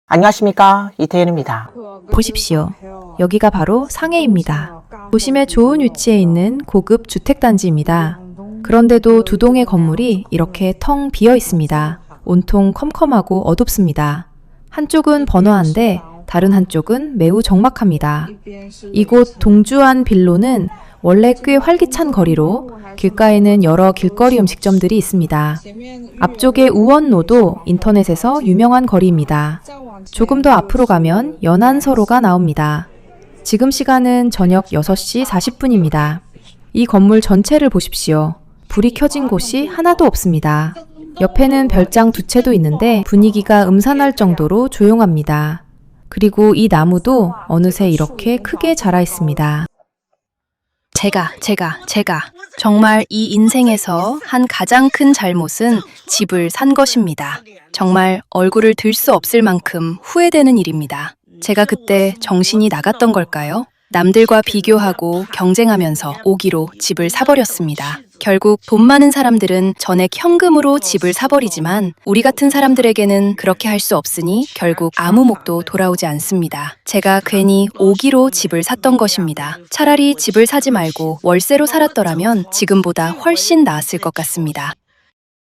안녕하십니까, 이태현입니다. 보십시오. 여기가 바로 상해입니다. 도심의 좋은 위치에 있는 고급 주택단지입니다. 그런데도 두 동의 건물이 이렇게 텅 비어 있습니다. 온통 컴컴하고 어둡습니다. 한쪽은 번화한데 다른 한쪽은 매우 적막합니다. 이곳 동주안 빌로는 원래 꽤 활기찬 거리로 길가에는 여러 길거리 음식점들이 있습니다. 앞쪽의 우원로도 인터넷에서 유명한 거리입니다. 조금 더 앞으로 가면 연안서로가 나옵니다. 지금 시간은 저녁 6시 40분입니다. 이 건물 전체를 보십시오. 불이 켜진 곳이 하나도 없습니다. 옆에는 별장 2채도 있는데 분위기가 음산할 정도로 조용합니다. 그리고 이 나무도 어느새 이렇게 크게 자라 있습니다. 제가 정말 이 인생에서 한 가장 큰 잘못은 집을 산 것입니다. 정말 얼굴을 들 수 없을 만큼 후회되는 일입니다. 제가 그때 정신이 나갔던 걸까요? 남들과 비교하고 경쟁하면서 오기로 집을 사버렸습니다. 결국 돈 많은 사람들은 전액 현금으로 집을 사버리지만 우리 같은 사람들에게는 그렇게 할 수 없으니 결국 아무 목도 돌아오지 않습니다. 제가 괜히 오기로 집을 샀던 것입니다. 차라리 집을 사지 말고 월세로 살았더라면 지금보다 훨씬 나았을 것 같습니다.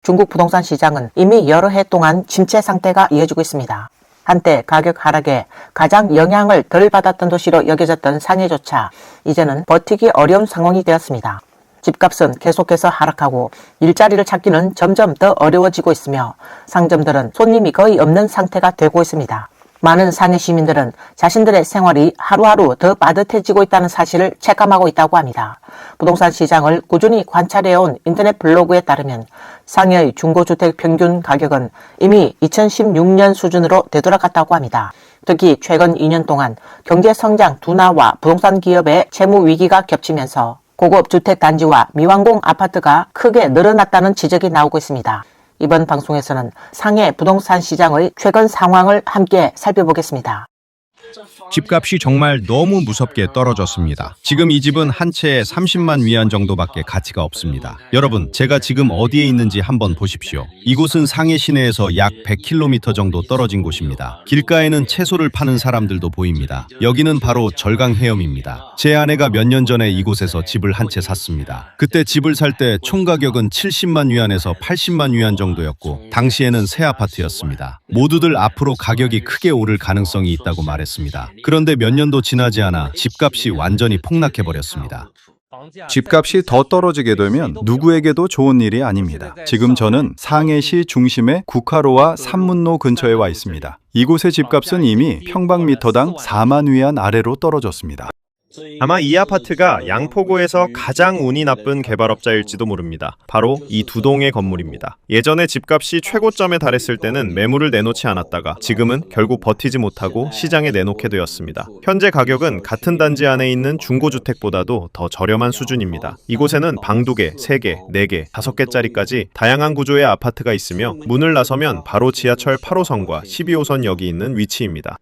중국 부동산 시장은 이미 여러 해 동안 침체 상태가 이어지고 있습니다. 한때 가격 하락에 가장 영향을 덜 받았던 도시로 여겨졌던 상해조차 이제는 버티기 어려운 상황이 되었습니다. 집값은 계속해서 하락하고 일자리를 찾기는 점점 더 어려워지고 있으며 상점들은 손님이 거의 없는 상태가 되고 있습니다. 많은 상해 시민들은 자신들의 생활이 하루하루 더 빠듯해지고 있다는 사실을 체감하고 있다고 합니다. 부동산 시장을 꾸준히 관찰해온 인터넷 블로그에 따르면 상해의 중고주택 평균 가격은 이미 2016년 수준으로 되돌아갔다고 합니다. 특히 최근 2년 동안 경제 성장 둔화와 부동산 기업의 채무 위기가 겹치면서 고급 주택 단지와 미완공 아파트가 크게 늘어났다는 지적이 나오고 있습니다. 이번 방송에서는 상해 부동산 시장의 최근 상황을 함께 살펴보겠습니다. 집값이 정말 너무 무섭게 떨어졌습니다. 지금 이 집은 한 채에 30만 위안 정도밖에 가치가 없습니다. 여러분, 제가 지금 어디에 있는지 한번 보십시오. 이곳은 상해 시내에서 약 100km 정도 떨어진 곳입니다. 길가에는 채소를 파는 사람들도 보입니다. 여기는 바로 절강 해협입니다. 제 아내가 몇 년 전에 이곳에서 집을 한 채 샀습니다. 그때 집을 살 때 총 가격은 70만 위안에서 80만 위안 정도였고 당시에는 새 아파트였습니다. 모두들 앞으로 가격이 크게 오를 가능성이 있다고 말했습니다. 그런데 몇 년도 지나지 않아 집값이 완전히 폭락해버렸습니다. 집값이 더 떨어지게 되면 누구에게도 좋은 일이 아닙니다. 지금 저는 상해시 중심의 국화로와 산문로 근처에 와 있습니다. 이곳의 집값은 이미 평방미터당 4만 위안 아래로 떨어졌습니다. 아마 이 아파트가 양포구에서 가장 운이 나쁜 개발업자일지도 모릅니다. 바로 이 두 동의 건물입니다. 예전에 집값이 최고점에 달했을 때는 매물을 내놓지 않았다가 지금은 결국 버티지 못하고 시장에 내놓게 되었습니다. 현재 가격은 같은 단지 안에 있는 중고주택보다도 더 저렴한 수준입니다. 이곳에는 방 2개, 3개, 4개, 5개짜리까지 다양한 구조의 아파트가 있으며 문을 나서면 바로 지하철 8호선과 12호선역이 있는 위치입니다.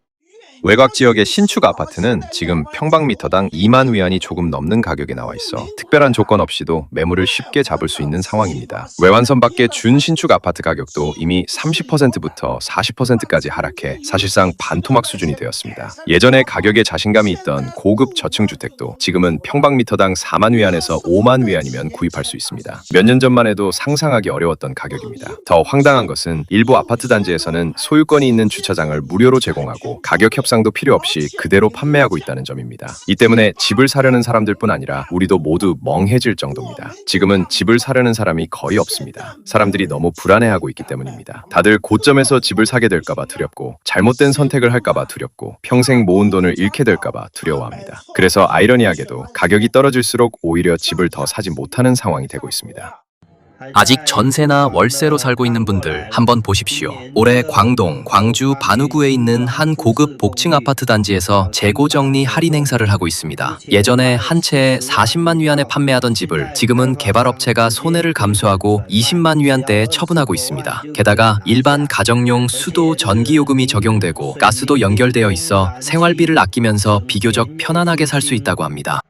외곽 지역의 신축 아파트는 지금 평방미터당 2만 위안이 조금 넘는 가격에 나와 있어 특별한 조건 없이도 매물을 쉽게 잡을 수 있는 상황입니다. 외완선 밖의 준신축 아파트 가격도 이미 30%부터 40%까지 하락해 사실상 반토막 수준이 되었습니다. 예전에 가격에 자신감이 있던 고급 저층주택도 지금은 평방미터당 4만 위안에서 5만 위안이면 구입할 수 있습니다. 몇 년 전만 해도 상상하기 어려웠던 가격입니다. 더 황당한 것은 일부 아파트 단지에서는 소유권이 있는 주차장을 무료로 제공하고 가격 협상도 필요 없이 그대로 판매하고 있다는 점입니다. 이 때문에 집을 사려는 사람들뿐 아니라 우리도 모두 멍해질 정도입니다. 지금은 집을 사려는 사람이 거의 없습니다. 사람들이 너무 불안해하고 있기 때문입니다. 다들 고점에서 집을 사게 될까봐 두렵고 잘못된 선택을 할까봐 두렵고 평생 모은 돈을 잃게 될까봐 두려워합니다. 그래서 아이러니하게도 가격이 떨어질수록 오히려 집을 더 사지 못하는 상황이 되고 있습니다. 아직 전세나 월세로 살고 있는 분들 한번 보십시오. 올해 광동, 광주 반우구에 있는 한 고급 복층 아파트 단지에서 재고 정리 할인 행사를 하고 있습니다. 예전에 한 채에 40만 위안에 판매하던 집을 지금은 개발업체가 손해를 감수하고 20만 위안대에 처분하고 있습니다. 게다가 일반 가정용 수도 전기요금이 적용되고 가스도 연결되어 있어 생활비를 아끼면서 비교적 편안하게 살 수 있다고 합니다.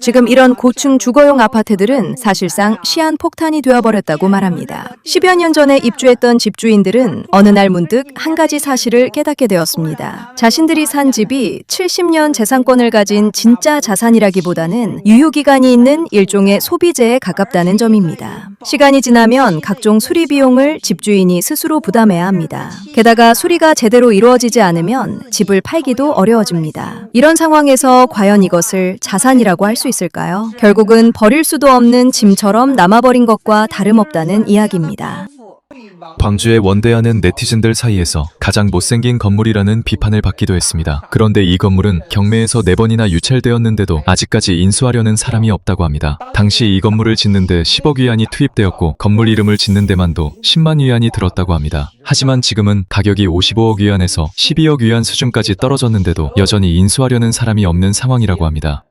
지금 이런 고층 주거용 아파트들은 사실상 시한폭탄이 되어버렸다고 말합니다. 10여 년 전에 입주했던 집주인들은 어느 날 문득 한 가지 사실을 깨닫게 되었습니다. 자신들이 산 집이 70년 재산권을 가진 진짜 자산이라기보다는 유효기간이 있는 일종의 소비재에 가깝다는 점입니다. 시간이 지나면 각종 수리 비용을 집주인이 스스로 부담해야 합니다. 게다가 수리가 제대로 이루어지지 않으면 집을 팔기도 어려워집니다. 이런 상황에서 과연 이것을 자산이라고 할 수 있을까요? 결국은 버릴 수도 없는 짐처럼 남아버린 것과 다름없다는 이야기입니다. 광주의 원대하는 네티즌들 사이에서 가장 못생긴 건물이라는 비판을 받기도 했습니다. 그런데 이 건물은 경매에서 4번이나 유찰되었는데도 아직까지 인수하려는 사람이 없다고 합니다. 당시 이 건물을 짓는데 10억 위안이 투입되었고 건물 이름을 짓는 데만도 10만 위안이 들었다고 합니다. 하지만 지금은 가격이 55억 위안에서 12억 위안 수준까지 떨어졌는데도 여전히 인수하려는 사람이 없는 상황이라고 합니다.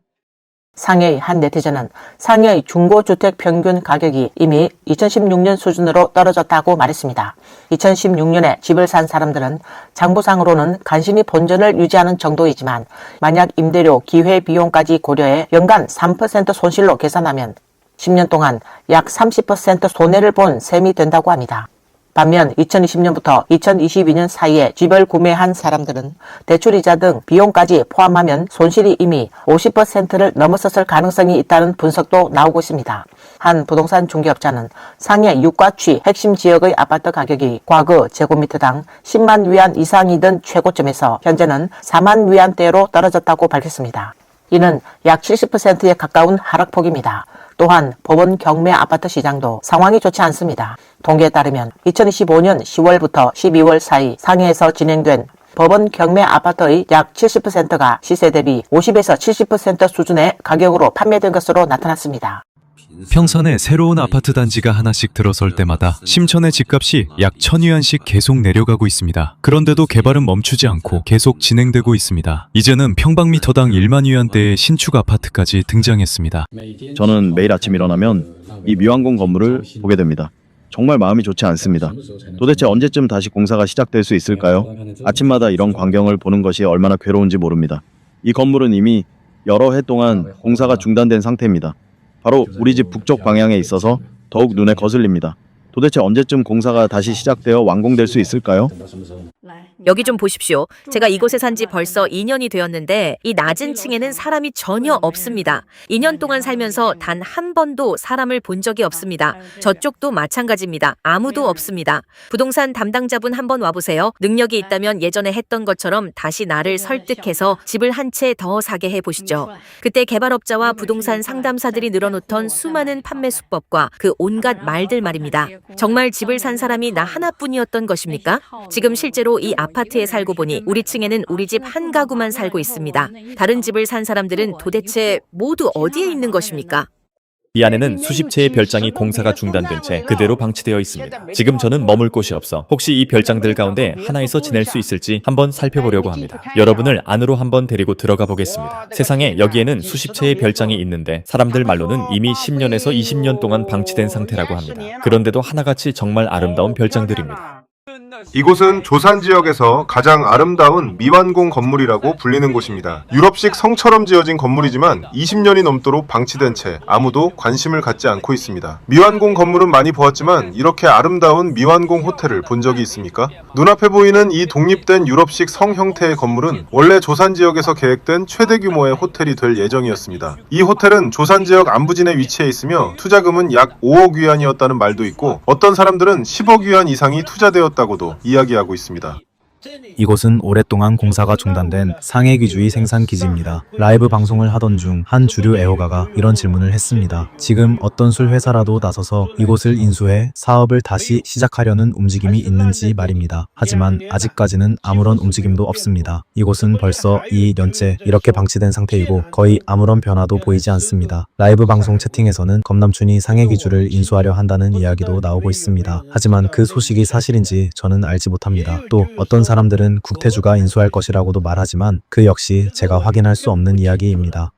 상해의 한 네티즌은 상해의 중고주택 평균 가격이 이미 2016년 수준으로 떨어졌다고 말했습니다. 2016년에 집을 산 사람들은 장부상으로는 간신히 본전을 유지하는 정도이지만 만약 임대료, 기회비용까지 고려해 연간 3% 손실로 계산하면 10년 동안 약 30% 손해를 본 셈이 된다고 합니다. 반면 2020년부터 2022년 사이에 집을 구매한 사람들은 대출이자 등 비용까지 포함하면 손실이 이미 50%를 넘어섰을 가능성이 있다는 분석도 나오고 있습니다. 한 부동산 중개업자는 상해 육가취 핵심 지역의 아파트 가격이 과거 제곱미터당 10만 위안 이상이던 최고점에서 현재는 4만 위안대로 떨어졌다고 밝혔습니다. 이는 약 70%에 가까운 하락폭입니다. 또한 법원 경매 아파트 시장도 상황이 좋지 않습니다. 통계에 따르면 2025년 10월부터 12월 사이 상해에서 진행된 법원 경매 아파트의 약 70%가 시세 대비 50에서 70% 수준의 가격으로 판매된 것으로 나타났습니다. 평선에 새로운 아파트 단지가 하나씩 들어설 때마다 심천의 집값이 약 1000위안씩 계속 내려가고 있습니다. 그런데도 개발은 멈추지 않고 계속 진행되고 있습니다. 이제는 평방미터당 1만 위안대의 신축 아파트까지 등장했습니다. 저는 매일 아침 일어나면 이 미완공 건물을 보게 됩니다. 정말 마음이 좋지 않습니다. 도대체 언제쯤 다시 공사가 시작될 수 있을까요? 아침마다 이런 광경을 보는 것이 얼마나 괴로운지 모릅니다. 이 건물은 이미 여러 해 동안 공사가 중단된 상태입니다. 바로 우리 집 북쪽 방향에 있어서 더욱 눈에 거슬립니다. 도대체 언제쯤 공사가 다시 시작되어 완공될 수 있을까요? 여기 좀 보십시오. 제가 이곳에 산 지 벌써 2년이 되었는데 이 낮은 층에는 사람이 전혀 없습니다. 2년 동안 살면서 단 한 번도 사람을 본 적이 없습니다. 저쪽도 마찬가지입니다. 아무도 없습니다. 부동산 담당자분 한번 와보세요. 능력이 있다면 예전에 했던 것처럼 다시 나를 설득해서 집을 한 채 더 사게 해보시죠. 그때 개발업자와 부동산 상담사들이 늘어놓던 수많은 판매 수법과 그 온갖 말들 말입니다. 정말 집을 산 사람이 나 하나뿐이었던 것입니까? 지금 실제로 이 아파트에 살고 보니 우리 층에는 우리 집 한 가구만 살고 있습니다. 다른 집을 산 사람들은 도대체 모두 어디에 있는 것입니까? 이 안에는 수십 채의 별장이 공사가 중단된 채 그대로 방치되어 있습니다. 지금 저는 머물 곳이 없어 혹시 이 별장들 가운데 하나에서 지낼 수 있을지 한번 살펴보려고 합니다. 여러분을 안으로 한번 데리고 들어가 보겠습니다. 세상에 여기에는 수십 채의 별장이 있는데 사람들 말로는 이미 10년에서 20년 동안 방치된 상태라고 합니다. 그런데도 하나같이 정말 아름다운 별장들입니다. 이곳은 조산 지역에서 가장 아름다운 미완공 건물이라고 불리는 곳입니다. 유럽식 성처럼 지어진 건물이지만 20년이 넘도록 방치된 채 아무도 관심을 갖지 않고 있습니다. 미완공 건물은 많이 보았지만 이렇게 아름다운 미완공 호텔을 본 적이 있습니까? 눈앞에 보이는 이 독립된 유럽식 성 형태의 건물은 원래 조산 지역에서 계획된 최대 규모의 호텔이 될 예정이었습니다. 이 호텔은 조산 지역 안부진에 위치해 있으며 투자금은 약 5억 위안이었다는 말도 있고 어떤 사람들은 10억 위안 이상이 투자되었다고도 이야기하고 있습니다. 이곳은 오랫동안 공사가 중단된 상해귀주의 생산기지입니다. 라이브 방송을 하던 중 한 주류 애호가가 이런 질문을 했습니다. 지금 어떤 술 회사라도 나서서 이곳을 인수해 사업을 다시 시작하려는 움직임이 있는지 말입니다. 하지만 아직까지는 아무런 움직임도 없습니다. 이곳은 벌써 2년째 이렇게 방치된 상태이고 거의 아무런 변화도 보이지 않습니다. 라이브 방송 채팅에서는 검남춘이 상해귀주를 인수하려 한다는 이야기도 나오고 있습니다. 하지만 그 소식이 사실인지 저는 알지 못합니다. 또 어떤 사람들은 국태주가 인수할 것이라고도 말하지만 그 역시 제가 확인할 수 없는 이야기입니다.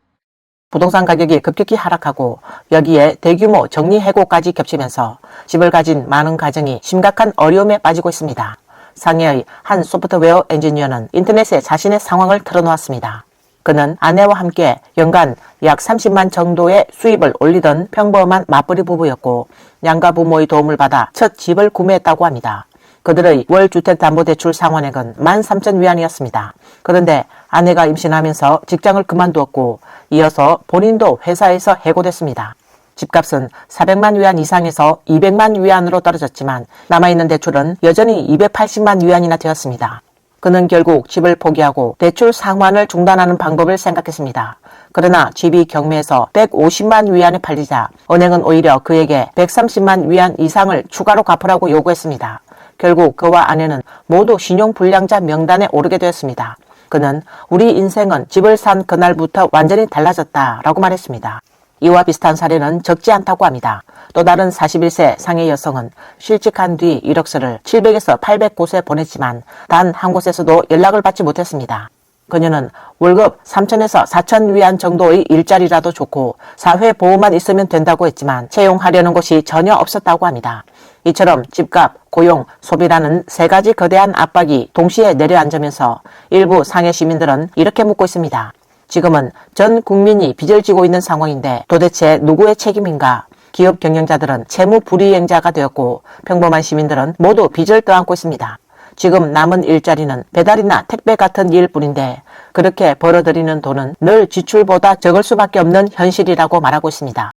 부동산 가격이 급격히 하락하고 여기에 대규모 정리해고까지 겹치면서 집을 가진 많은 가정이 심각한 어려움에 빠지고 있습니다. 상해의 한 소프트웨어 엔지니어는 인터넷에 자신의 상황을 털어놓았습니다. 그는 아내와 함께 연간 약 30만 정도의 수입을 올리던 평범한 맞벌이 부부였고 양가 부모의 도움을 받아 첫 집을 구매했다고 합니다. 그들의 월 주택담보대출 상환액은 13,000위안이었습니다. 그런데 아내가 임신하면서 직장을 그만두었고 이어서 본인도 회사에서 해고됐습니다. 집값은 400만 위안 이상에서 200만 위안으로 떨어졌지만 남아있는 대출은 여전히 280만 위안이나 되었습니다. 그는 결국 집을 포기하고 대출 상환을 중단하는 방법을 생각했습니다. 그러나 집이 경매에서 150만 위안에 팔리자 은행은 오히려 그에게 130만 위안 이상을 추가로 갚으라고 요구했습니다. 결국 그와 아내는 모두 신용불량자 명단에 오르게 되었습니다. 그는 우리 인생은 집을 산 그날부터 완전히 달라졌다라고 말했습니다. 이와 비슷한 사례는 적지 않다고 합니다. 또 다른 41세 상해 여성은 실직한 뒤 이력서를 700에서 800곳에 보냈지만 단 한 곳에서도 연락을 받지 못했습니다. 그녀는 월급 3,000에서 4,000 위안 정도의 일자리라도 좋고 사회보호만 있으면 된다고 했지만 채용하려는 곳이 전혀 없었다고 합니다. 이처럼 집값, 고용, 소비라는 세 가지 거대한 압박이 동시에 내려앉으면서 일부 상해 시민들은 이렇게 묻고 있습니다. 지금은 전 국민이 빚을 지고 있는 상황인데 도대체 누구의 책임인가? 기업 경영자들은 채무 불이행자가 되었고 평범한 시민들은 모두 빚을 떠안고 있습니다. 지금 남은 일자리는 배달이나 택배 같은 일뿐인데 그렇게 벌어들이는 돈은 늘 지출보다 적을 수밖에 없는 현실이라고 말하고 있습니다.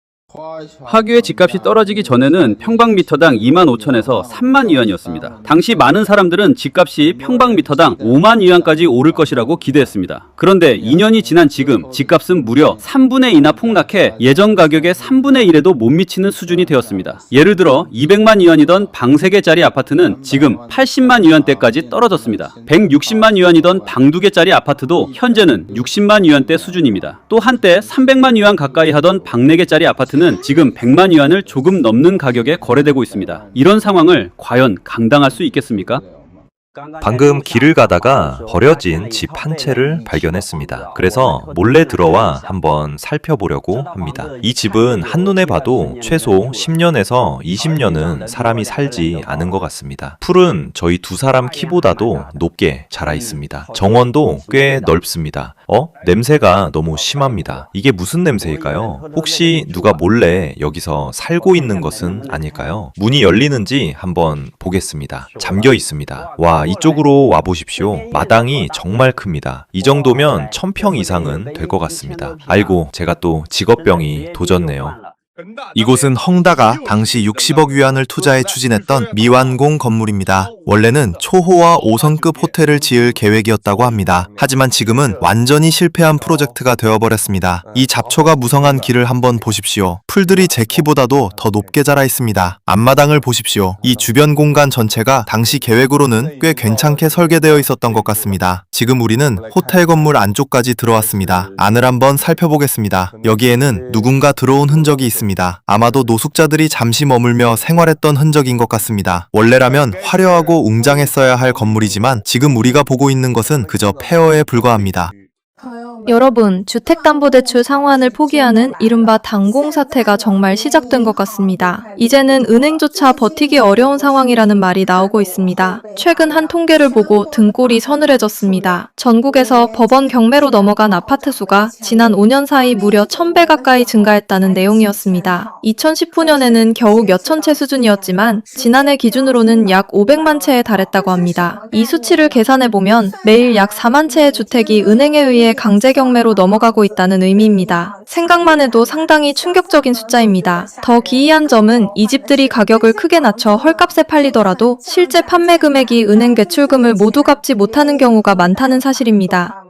하규의 집값이 떨어지기 전에는 평방미터당 25,000에서 3만 위안이었습니다. 당시 많은 사람들은 집값이 평방미터당 5만 위안까지 오를 것이라고 기대했습니다. 그런데 2년이 지난 지금 집값은 무려 3분의 2나 폭락해 예전 가격의 3분의 1에도 못 미치는 수준이 되었습니다. 예를 들어 200만 위안이던 방 3개짜리 아파트는 지금 80만 위안대까지 떨어졌습니다. 160만 위안이던 방 2개짜리 아파트도 현재는 60만 위안대 수준입니다. 또 한때 300만 위안 가까이 하던 방 4개짜리 아파트는 지금 100만 위안을 조금 넘는 가격에 거래되고 있습니다. 이런 상황을 과연 감당할 수 있겠습니까? 방금 길을 가다가 버려진 집 한 채를 발견했습니다. 그래서 몰래 들어와 한번 살펴보려고 합니다. 이 집은 한눈에 봐도 최소 10년에서 20년은 사람이 살지 않은 것 같습니다. 풀은 저희 두 사람 키보다도 높게 자라 있습니다. 정원도 꽤 넓습니다. 냄새가 너무 심합니다. 이게 무슨 냄새일까요? 혹시 누가 몰래 여기서 살고 있는 것은 아닐까요? 문이 열리는지 한번 보겠습니다. 잠겨 있습니다. 와, 이쪽으로 와보십시오. 마당이 정말 큽니다. 이 정도면 1000평 이상은 될 것 같습니다. 아이고, 제가 또 직업병이 도졌네요. 이곳은 헝다가 당시 60억 위안을 투자해 추진했던 미완공 건물입니다. 원래는 초호화 5성급 호텔을 지을 계획이었다고 합니다. 하지만 지금은 완전히 실패한 프로젝트가 되어버렸습니다. 이 잡초가 무성한 길을 한번 보십시오. 풀들이 제 키보다도 더 높게 자라 있습니다. 앞마당을 보십시오. 이 주변 공간 전체가 당시 계획으로는 꽤 괜찮게 설계되어 있었던 것 같습니다. 지금 우리는 호텔 건물 안쪽까지 들어왔습니다. 안을 한번 살펴보겠습니다. 여기에는 누군가 들어온 흔적이 있습니다. 아마도 노숙자들이 잠시 머물며 생활했던 흔적인 것 같습니다. 원래라면 화려하고 웅장했어야 할 건물이지만 지금 우리가 보고 있는 것은 그저 폐허에 불과합니다. 여러분, 주택담보대출 상환을 포기하는 이른바 단공 사태가 정말 시작된 것 같습니다. 이제는 은행조차 버티기 어려운 상황이라는 말이 나오고 있습니다. 최근 한 통계를 보고 등골이 서늘해졌습니다. 전국에서 법원 경매로 넘어간 아파트 수가 지난 5년 사이 무려 1000배 가까이 증가했다는 내용이었습니다. 2019년에는 겨우 몇천 채 수준이었지만 지난해 기준으로는 약 500만 채에 달했다고 합니다. 이 수치를 계산해보면 매일 약 4만 채의 주택이 은행에 의해 강제 경매로 넘어가고 있다는 의미입니다. 생각만 해도 상당히 충격적인 숫자입니다. 더 기이한 점은 이 집들이 가격을 크게 낮춰 헐값에 팔리더라도 실제 판매 금액이 은행 대출금을 모두 갚지 못하는 경우가 많다는 사실입니다.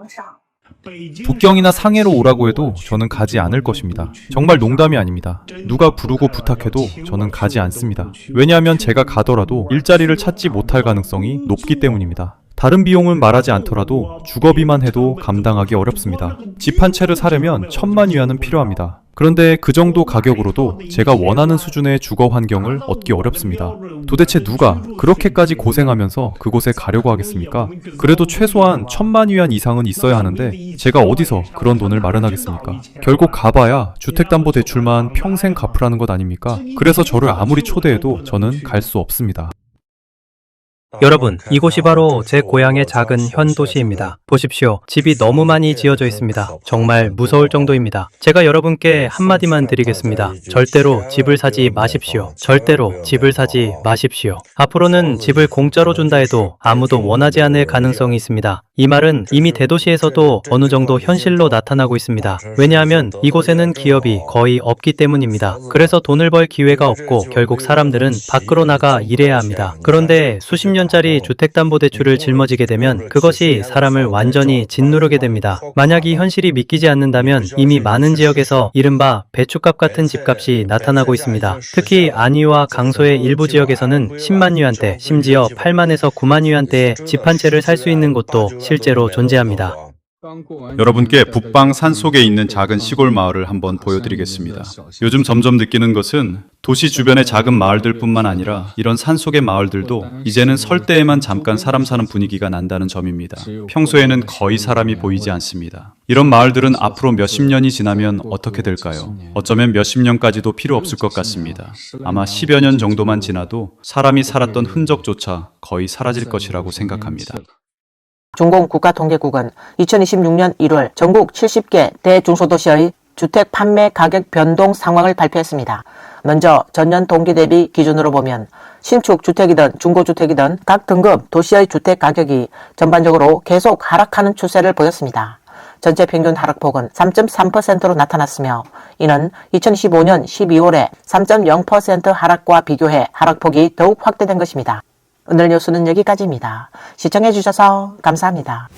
북경이나 상해로 오라고 해도 저는 가지 않을 것입니다. 정말 농담이 아닙니다. 누가 부르고 부탁해도 저는 가지 않습니다. 왜냐하면 제가 가더라도 일자리를 찾지 못할 가능성이 높기 때문입니다. 다른 비용은 말하지 않더라도 주거비만 해도 감당하기 어렵습니다. 집 한 채를 사려면 1000만 위안은 필요합니다. 그런데 그 정도 가격으로도 제가 원하는 수준의 주거 환경을 얻기 어렵습니다. 도대체 누가 그렇게까지 고생하면서 그곳에 가려고 하겠습니까? 그래도 최소한 1000만 위안 이상은 있어야 하는데 제가 어디서 그런 돈을 마련하겠습니까? 결국 가봐야 주택담보대출만 평생 갚으라는 것 아닙니까? 그래서 저를 아무리 초대해도 저는 갈 수 없습니다. 여러분, 이곳이 바로 제 고향의 작은 현 도시입니다. 보십시오. 집이 너무 많이 지어져 있습니다. 정말 무서울 정도입니다. 제가 여러분께 한마디만 드리겠습니다. 절대로 집을 사지 마십시오. 절대로 집을 사지 마십시오. 앞으로는 집을 공짜로 준다 해도 아무도 원하지 않을 가능성이 있습니다. 이 말은 이미 대도시에서도 어느 정도 현실로 나타나고 있습니다. 왜냐하면 이곳에는 기업이 거의 없기 때문입니다. 그래서 돈을 벌 기회가 없고 결국 사람들은 밖으로 나가 일해야 합니다. 그런데 수십 년짜리 주택담보대출을 짊어지게 되면 그것이 사람을 완전히 짓누르게 됩니다. 만약 이 현실이 믿기지 않는다면 이미 많은 지역에서 이른바 배추값 같은 집값이 나타나고 있습니다. 특히 안위와 강소의 일부 지역에서는 10만 위안대, 심지어 8만에서 9만 위안대의 집 한 채를 살 수 있는 곳도 실제로 존재합니다. 여러분께 북방 산속에 있는 작은 시골 마을을 한번 보여드리겠습니다. 요즘 점점 느끼는 것은 도시 주변의 작은 마을들뿐만 아니라 이런 산속의 마을들도 이제는 설 때에만 잠깐 사람 사는 분위기가 난다는 점입니다. 평소에는 거의 사람이 보이지 않습니다. 이런 마을들은 앞으로 몇십 년이 지나면 어떻게 될까요? 어쩌면 몇십 년까지도 필요 없을 것 같습니다. 아마 10여 년 정도만 지나도 사람이 살았던 흔적조차 거의 사라질 것이라고 생각합니다. 중공국가통계국은 2026년 1월 전국 70개 대중소도시의 주택 판매 가격 변동 상황을 발표했습니다. 먼저 전년 동기 대비 기준으로 보면 신축 주택이든 중고주택이든 각 등급 도시의 주택 가격이 전반적으로 계속 하락하는 추세를 보였습니다. 전체 평균 하락폭은 3.3%로 나타났으며 이는 2015년 12월에 3.0% 하락과 비교해 하락폭이 더욱 확대된 것입니다. 오늘 뉴스는 여기까지입니다. 시청해주셔서 감사합니다.